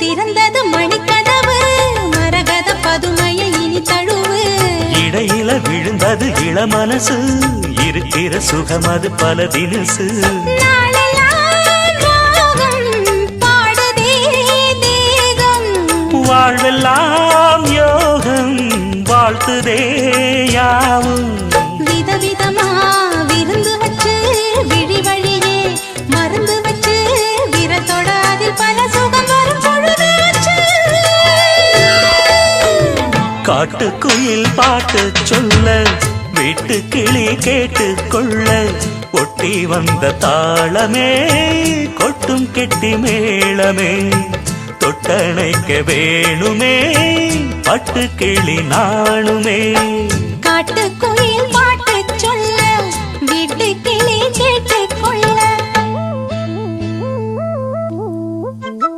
திறந்தது மணிக்கதவு மரகத பதுமையை இனி தழுவு இடையில விழுந்தது இளமனசு இருக்கிற சுகம் அது பல தினசு வாழ்வெல்லாம் யோகம் வாழ்த்துதே யாவும் விதவிதமா விருந்து வச்சு விழி வழியே மருந்து வச்சு விரத்தோட அதில் பல சுகம் வரும் பொழுதாச்சு காட்டுக்குயில் பாட்டு சொல்ல வீட்டு கிளி கேட்டு கொள்ள ஒட்டி வந்த தாளமே கொட்டும் கெட்டி மேளமே தொட்டணைக்க வேணுமே பட்டு கிளி நாணுமே காட்டுக்குயில் பாட்டு சொல்ல வீட்டு கிளி கேட்டு